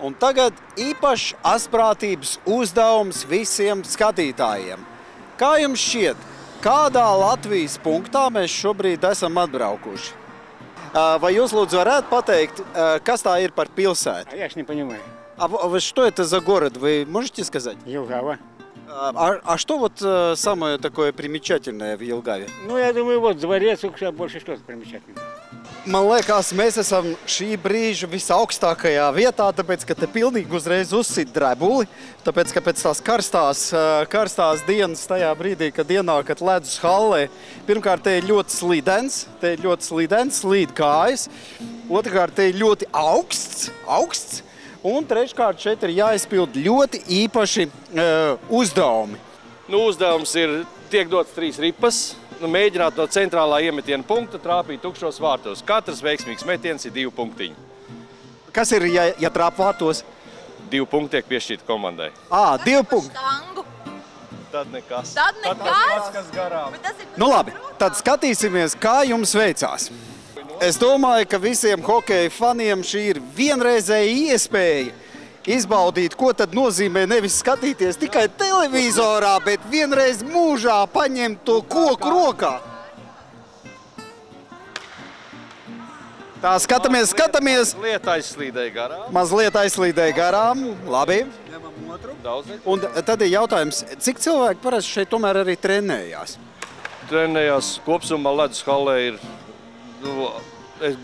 Un tagad īpašs asprātības uzdevums visiem skatītājiem. Kā jums šķiet, kādā Latvijas punktā mēs šobrīd esam atbraukuši? Vai jūs lūdzu varētu pateikt, kas tā ir par pilsētu? Я ж не понимаю. Что это за город, вы можете сказать? Елгава. А что вот самое такое примечательное в Елгаве? Ну, я думаю, вот дворец, больше что-то примечательное. Man liekas, mēs esam šī brīža visaugstākajā vietā, tāpēc, ka te pilnīgi uzreiz uzsit drebuli, tāpēc, ka pēc tās karstās dienas tajā brīdī, kad ienākat ledus hallē, pirmkārt, te ir ļoti slidens, slīd kājas, otrkārt, te ir ļoti augsts, un treškārt šeit ir jāizpild ļoti īpaši uzdevumi. Nu, uzdevums ir tiek dots 3 ripas. Mēģināt no centrālā iemetiena punkta trāpīt tukšos vārtos. Katrs veiksmīgs metiens ir 2 punktiņi. Kas ir, ja trāp vārtos? 2 punkti tiek piešķirti komandai. 2 punkti. Tad nekas. Kas garām. Nu labi, tad skatīsimies, kā jums veicās. Es domāju, ka visiem hokeja faniem šī ir vienreizēja iespēja izbaudīt, ko tad nozīmē nevis skatīties tikai televizorā, bet vienreiz mūžā paņemt to koku rokā. Tā, skatāmies. Mazliet aizslīdēja garām. Labi. Ņemam otru. Un tad ir jautājums, cik cilvēki parasti šeit tomēr arī trenējās? Trenējās kopsumā ledus hallē ir,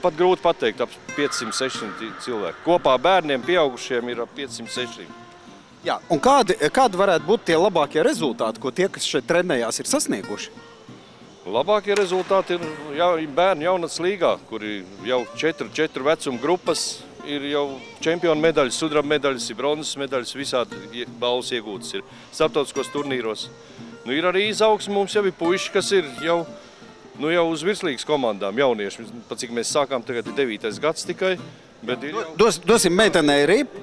pat grūti pateikt, ap 500-600 cilvēku. Kopā bērniem, pieaugušiem ir ap 500-600. Jā, un kādi varētu būt tie labākie rezultāti, ko tie, kas šeit trenējās, ir sasnieguši? Labākie rezultāti ir bērnu jaunatnes līgā, kuri jau 4 vecuma grupas ir jau čempionu medaļas, sudraba medaļas, bronzas medaļas, visādi balvas iegūtas ir starptautiskos turnīros. Nu, ir arī izaugsme, mums jau ir puiši, kas ir jau uz virslīgas komandām jaunieši. Pat cik mēs sākām, tagad ir 9. gads tikai. Dosim meitenei ripu.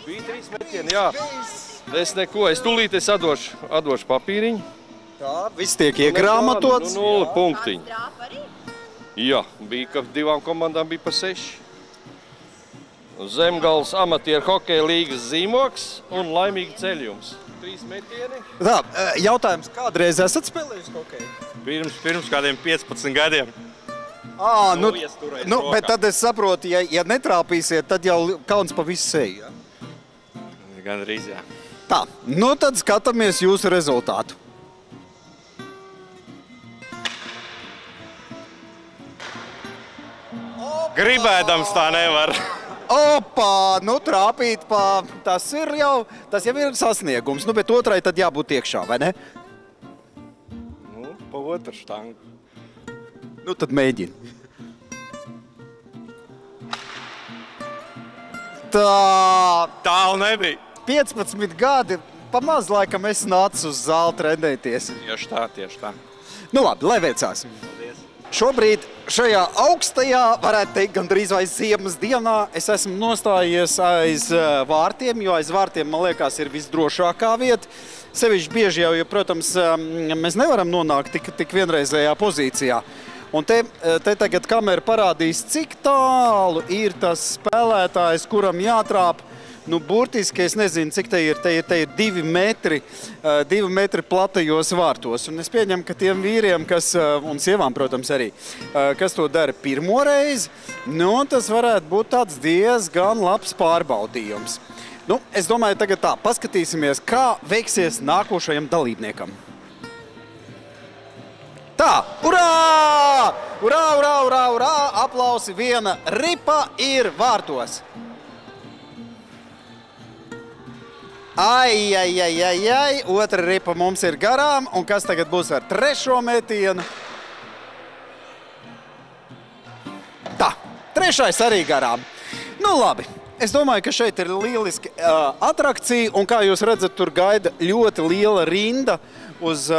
Bija 3 metieni, jā. Es tūlīt atdošu papīriņu. Tā, viss tiek iegrāmatots. 0 punktiņi. Jā, bija, ka 2 komandām bija pa 6. Zemgales amatieru hokeja līgas zīmoks un laimīgi ceļjums. 3 metieni. Tā, jautājums, kādreiz esat spēlējuši hokeju? Pirms kādiem 15 gadiem. Bet tad es saprotu, ja netrāpīsiet, tad jau kauns pa visu seju, ja? Gandrīz, jā. Tā, nu tad skatāmies jūsu rezultātu. Gribēdams tā nevar. Opā, nu trāpīt pa, tas jau ir sasniegums, nu bet otrai tad jābūt iekšā, vai ne? Nu, pa otru štangu. Nu tad mēģini. Tālu nebija. 15 gadi, pa maz laikam es nācu uz zāli trenēties. Tieši tā. Nu labi, lai veicās. Šobrīd šajā augstajā, varētu teikt, gandrīz vai ziemas dienā, es esmu nostājies aiz vārtiem, jo aiz vārtiem, man liekas, ir visdrošākā vieta. Sevišķi bieži jau, protams, mēs nevaram nonākt tik vienreizējā pozīcijā. Un te tagad kamera parādīs, cik tālu ir tas spēlētājs, kuram jātrāp. Nu, burtiski, es nezinu, cik te ir 2 metri platajos vārtos. Un es pieņemu, ka tiem vīriem, un sievām, protams, arī, kas to dara pirmo reizi, nu, tas varētu būt tāds diezgan labs pārbaudījums. Nu, es domāju, tagad tā, paskatīsimies, kā veiksies nākošajam dalībniekam. Tā, urā! Urā! Aplausi, viena ripa ir vārtos. Ai, otra ripa mums ir garām, un kas tagad būs ar 3. metienu? Tā, 3. arī garām. Nu labi, es domāju, ka šeit ir lieliski atrakcija, un kā jūs redzat, tur gaida ļoti liela rinda uz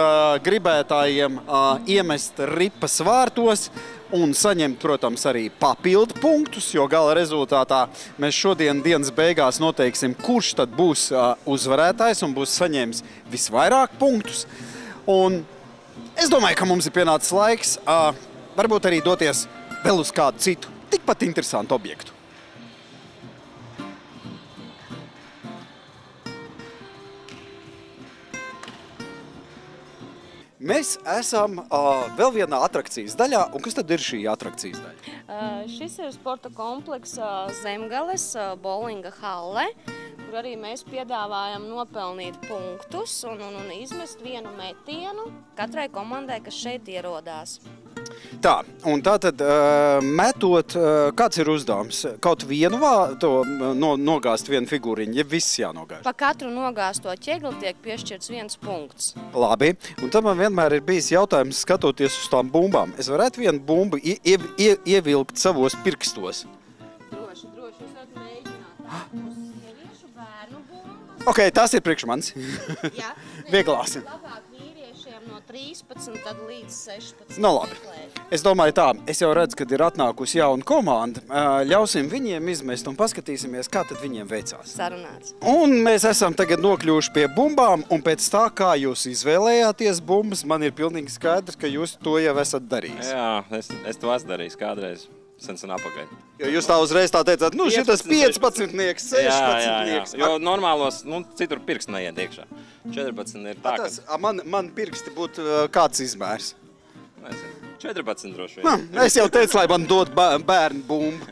gribētājiem iemest ripas vārtos. Un saņemt, protams, arī papildu punktus, jo gala rezultātā mēs šodien dienas beigās noteiksim, kurš tad būs uzvarētājs un būs saņēmis visvairāk punktus. Un es domāju, ka mums ir pienācis laiks varbūt arī doties vēl uz kādu citu tikpat interesantu objektu. Mēs esam vēl vienā atrakcijas daļā, un kas tad ir šī atrakcijas daļa? Šis ir sporta komplekss Zemgales bowlinga halle, kur arī mēs piedāvājam nopelnīt punktus un izmest vienu metienu katrai komandai, kas šeit ierodās. Tā, un tātad metot, kāds ir uzdevums? Kaut vienu nogāzt vienu figūriņu, ja viss jānogāž? Pa katru nogāzto ķegli tiek piešķirts 1 punkts. Labi, un tam man vienmēr ir bijis jautājums, skatoties uz tām bumbām. Es varētu vienu bumbu ievilkt savos pirkstos? Droši, jūs varat mēģināt. Uz sieviešu bērnu bumbas. Ok, tas ir priekš manis. Jā, Vieglās. labāk vīriešiem no 13 tad līdz 16. Nu labi. Es domāju tā, es jau redzu, kad ir atnākusi jauna komanda. Ļausim viņiem izmest un paskatīsimies, kā tad viņiem veicās. Sarunāts. Un mēs esam tagad nokļuvuši pie bumbām, un pēc tā, kā jūs izvēlējāties bumbas, man ir pilnīgi skaidrs, ka jūs to jau esat darījis. Jā, es to esmu darījis kādreiz. Sen apakaļ. Jo jūs tā uzreiz tā teicāt, nu šitas 15-nieks, 16-nieks. Jo normālos, citur pirksts neiet iekšā. 14 ir tā, ka... Man pirksti būtu kāds izmērs? Nezinu, 14 droši vien. Es jau teicu, lai man dod bērnu bumbu.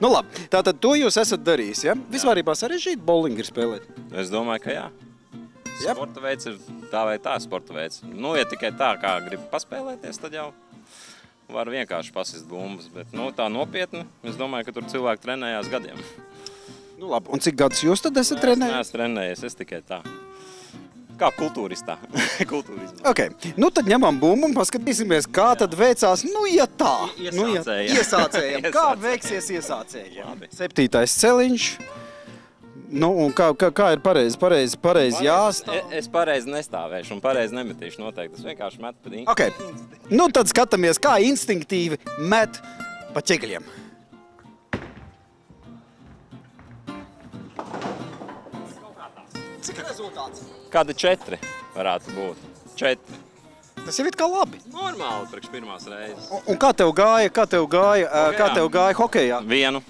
Nu labi, tātad to jūs esat darījis, ja? Vispārībā sarežģīti bowlingu ir spēlēt? Es domāju, ka jā. Sporta veids ir tā vai tā sporta veids. Nu, ja tikai tā, kā grib paspēlēties, tad jau var vienkārši pasist bumbas. Bet tā nopietni, es domāju, ka tur cilvēki trenējās gadiem. Nu labi, un cik gadus jūs tad esat trenējis? Es neesmu trenējies, es tikai tā. Kā kultūristā. Ok, nu tad ņemam bumbu un paskatīsimies, kā tad veicās, ja tā. Iesācējiem. Kā veiksies iesācējiem? 7. celiņš. Nu, un kā ir pareizi jāstāv? Es pareizi nestāvēšu un pareizi nemetīšu noteikti. Es vienkārši metu pa Ok, nu tad skatāmies, kā instinktīvi met pa ķegļiem. Cik rezultāts? Kāda 4 varētu būt? 4. Tas jau ir kā labi. Normāli priekš pirmās reizes. Un kā tev gāja hokejā? Vienu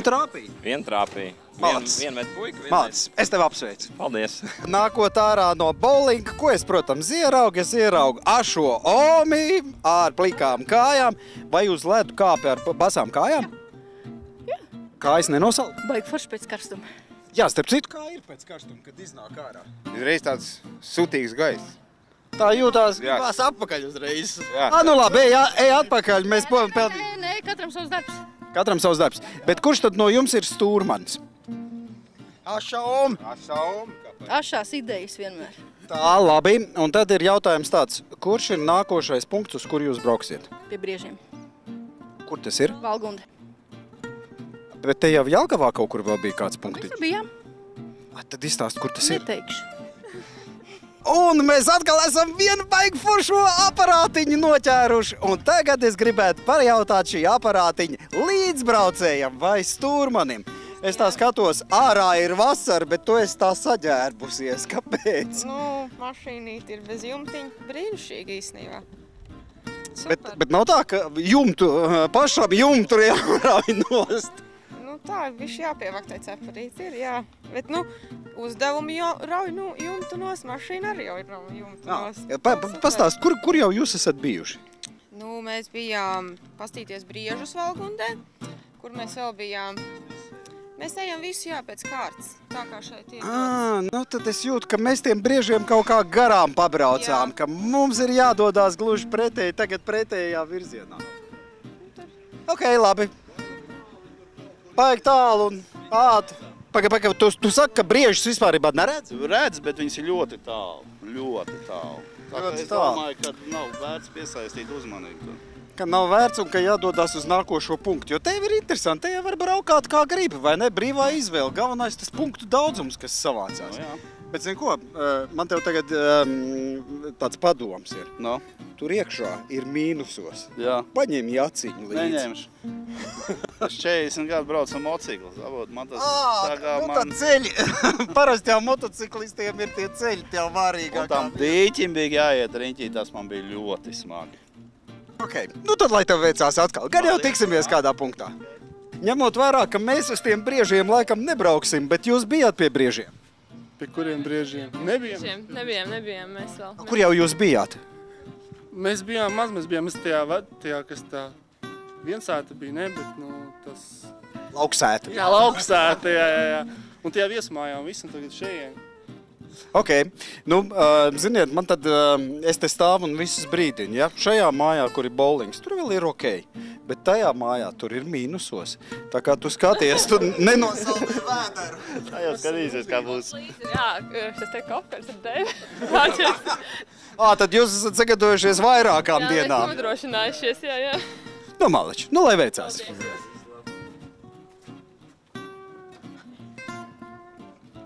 trāpīja? Vienu trāpīja. Malacis. Vienu met puika. Malacis. Es tev apsveicu. Paldies. Nākot ārā no bowlinga, ko es, protams, ieraugu ašo Omi ar plikām kājām. Vai uz ledu kāpi ar basām kājām? Jā. Kājas nenosal? Baigi forši pēc karstuma. Jā, starp citu, kā ir pēc karstuma, kad iznāk ārā? Izreiz tāds sutīgs gaiss. Tā jūtās gribās atpakaļ uzreiz. Jā. Nu labi, ej atpakaļ, mēs peldījām. Nē, katram savs darbs. Katram savs darbs. Bet kurš tad no jums ir stūrmanis? Aša Oma. Ašās idejas vienmēr. Tā, labi. Un tad ir jautājums tāds, kurš ir nākošais punkts, uz kur jūs brauksiet? Pie briežiem. Kur tas ir? Valgunde. Bet te jau Jelgavā kaut kur vēl bija kāds punktiņš. Tur bijām. Tad izstāst, kur tas ir. Neteikšu. Un mēs atkal esam vienu baigi foršo aparātiņu noķēruši. Un tagad es gribētu pajautāt šī aparātiņa līdzbraucējam vai stūrmanim. Es tā skatos, ārā ir vasara, bet tu esi tā saģērbusies. Kāpēc? Mašīnīt ir bez jumtiņa brīnišķīgi īstenībā. Bet nav tā, ka pašam jumtu ir jārauj nost. Tā, bišķi jāpievaktē cepurīt ir, jā. Bet, uzdevumi rauj jumtu nost, mašīna arī jau ir jumtu nost. Pastāst, kur jau jūs esat bijuši? Mēs bijām pastīties Briežus Valgundē, kur mēs vēl bijām. Mēs ejam visu, pēc kārtas, tā kā šeit ir. Tad es jūtu, ka mēs tiem briežiem kaut kā garām pabraucām, ka mums ir jādodās gluži pretēji, tagad pretējā virzienā. Ok, labi. Paik tālu un ātri. Pagaid, tu saki, ka briežus vispārībā neredz? Redz, bet viņas ir ļoti tālu. Ļoti tālu. Es domāju, ka nav vērts piesaistīt uzmanību. Ka nav vērts un ka jādodās uz nākošo punktu. Jo tev ir interesanti, te jau var braukāt kā gribi, vai ne? Brīvā izvēle. Galvenais tas punktu daudzums, kas savācās. Bet zini ko, man tev tagad tāds padoms ir. Tur iekšā ir mīnusos. Paņem jaciņu līdzi. Neņemšu. Es 40 gadu braucu ar motociklu. Man tas tad ceļi. Parasti jau motociklistiem ir tie ceļi, tie vārīgākā. Un tam dīķim bija jāiet riņķī, tas man bija ļoti smagi. Ok, tad lai tev veicās atkal. Gan jau tiksimies kādā punktā. Ņemot vērā, ka mēs uz tiem briežiem laikam nebrauksim, bet jūs bijāt pie briežiem. Pie kuriem briežiem? Nebijām? Nebijām mēs vēl. Kur jau jūs bijāt? Mēs bijām maz, mēs tajā, kas tā viensēta bija, ne, bet, tas... Lauksēta. Jā, lauksēta, jā. Un tajā viesmājā un viss, un tagad šeit. Ok, ziniet, man tad, es te stāvu un visus brīdiņu, ja? Šajā mājā, kur ir bowlings, tur vēl ir ok, bet tajā mājā tur ir mīnusos. Tā kā tu skaties, tu nenosaldīji vēderu. Tā jau skatīsies, kā būs. Jā, es teiktu, apkārt ar tevi. Tad jūs esat sagatavojušies vairākām dienām. Jā, mēs nodrošinājušies, jā. Maliči, lai veicās.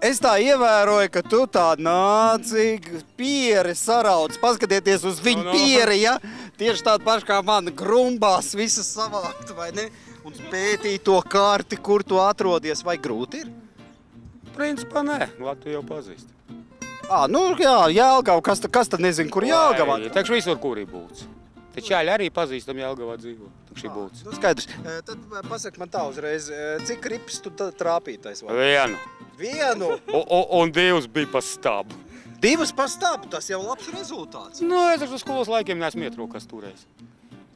Es tā ievēroju, ka tu tā nāci, pieri sarauc, paskatieties uz viņu pieri, ja? Tieši tādu pašu kā man grumbās visas savākt, vai ne? Un spētīt to karti, kur tu atrodies, vai grūti ir? Principā nē, Latviju jau pazīst. Jā, Jelgava, kas tad nezin, kur Jelgava? Takš visur, kur ir būts. Te čāļi arī pazīstam Jelgavā dzīvo, takš ir būts. Skaidrs. Tad pasaka man tā uzreiz, cik rips tu trāpītais? Vienu. Un 2 bija pa stabu. 2 pa stabu, tas jau labs rezultāts. Es ar skolas laikiem neesmu ietrūkas turējis.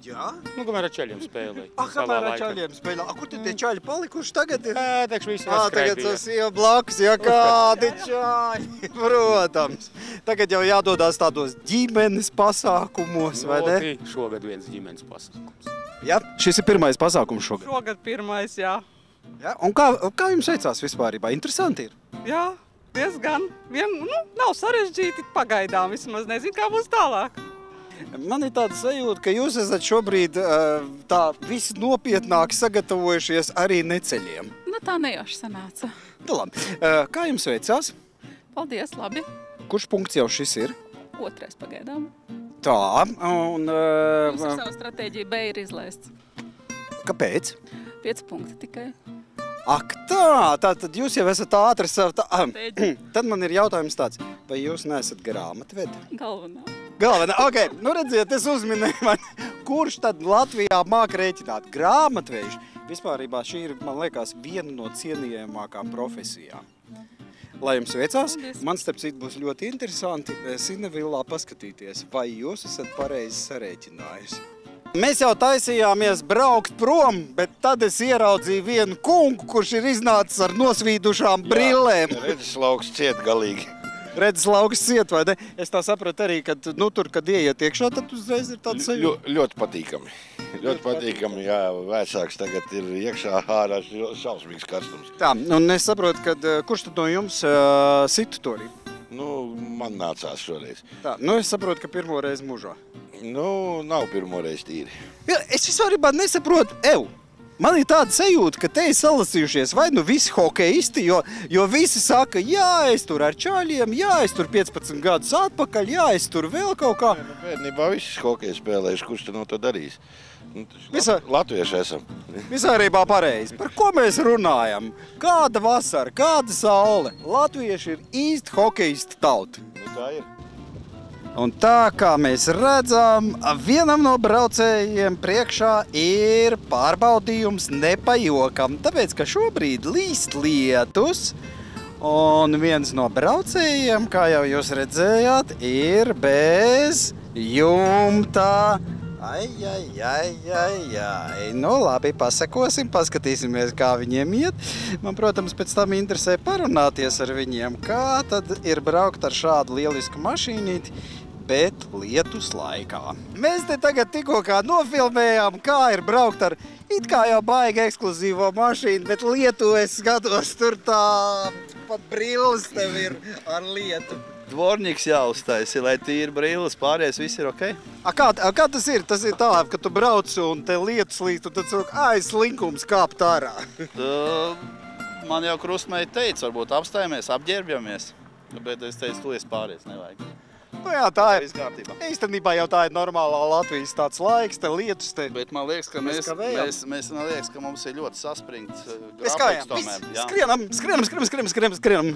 Jā? Kamēr ar čaļiem spēlēju. Kamēr ar čaļiem spēlēju. Kur tie čaļi palikuši tagad ir? Takš visi var skrēt. Tagad tas jau blakus, ja kādi čaļi, protams. Tagad jau jādodās tādos ģimenes pasākumos, vai ne? Šogad viens ģimenes pasākums. Jā, šis ir pirmais pasākums šogad? Šogad pirmais, jā. Jā, un kā jums veicās vispārībā? Interesanti ir? Jā, diezgan. Nav sarežģīti pagaidām, vismaz nezinu, kā būs tālāk. Man ir tāda sajūta, ka jūs esat šobrīd tā visnopietnāk sagatavojušies arī neceļiem. Tā nejauši sanāca. Labi. Kā jums veicās? Paldies, labi. Kurš punkts jau šis ir? 2. pagaidām. Tā, un... Mums ar savu stratēģiju B ir izlaists. Kāpēc? 5 punkti tikai. Ak tā, tad jūs jau esat ātri savu... Tad man ir jautājums tāds, vai jūs neesat grāmatvedi? Galvenā, ok, redziet, es uzminēju, kurš tad Latvijā māk rēķināt? Grāmatveži. Vispārībā šī ir, man liekas, viena no cienījamākām profesijām. Lai jums veicās, man starp citu būs ļoti interesanti Sinevillā paskatīties, vai jūs esat pareizi sarēķinājusi. Mēs jau taisījāmies braukt prom, bet tad es ieraudzīju vienu kungu, kurš ir iznācis ar nosvīdušām brillēm. Redzeslauks ciet galīgi. Redzeslauks ciet, vai ne? Es tā sapratu arī, ka tur, kad ieiet iekšā, tad uzreiz ir tāds sajūta. Ļoti patīkami. Ļoti patīkami, jā. Vecāks tagad ir iekšā ārā šausmīgs karstums. Tā, un es saprotu, ka kurš tad no jums situ to arī? Man nācās šoreiz. Tā, es saprotu, ka pirmo reizi mužā. Nav pirmo reizi tīri. Jā, es vispārībā nesaprotu, man ir tāda sajūta, ka te ir salasījušies vai visi hokeisti, jo visi saka, jā, es tur ar čaļiem, jā, es tur 15 gadus atpakaļ, jā, es tur vēl kaut kā. Bērnībā visi hokeju spēlējuši, kurš tad no to darīs? Latvieši esam. Visārībā pareizi. Par ko mēs runājam? Kāda vasara, kāda saule? Latvieši ir īsti hokeisti tauti. Tā ir. Un tā kā mēs redzam, vienam no braucējiem priekšā ir pārbaudījums nepajokam, tāpēc, ka šobrīd līst lietus, un viens no braucējiem, kā jau jūs redzējāt, ir bez jumta. Labi, pasekosim, paskatīsimies, kā viņiem iet. Man, protams, pēc tam interesē parunāties ar viņiem, kā tad ir braukt ar šādu lielisku mašīnīti, bet lietus laikā. Mēs te tagad tikko kā nofilmējām, kā ir braukt ar it kā jau baigi ekskluzīvo mašīnu, bet lietu es skatos, tur tā pat brilles tev ir ar lietu. Dvorņiks jāuztaisa, lai tīri brilles, pārējais viss ir ok? Kā tas ir? Tas ir tā, ka tu brauc un te lietus līst, un tad slinkums kāpt ārā. Man jau krustmeita teica, varbūt apstājamies, apģērbjamies, bet es teicu, tu esi pārējais, nevajag. Jā, tā ir. Īstenībā jau tā ir normālā Latvijas tāds laiks, te lietus te. Bet man liekas, ka man liekas, ka mums ir ļoti saspringts grāfiks tomēr. Skrienam!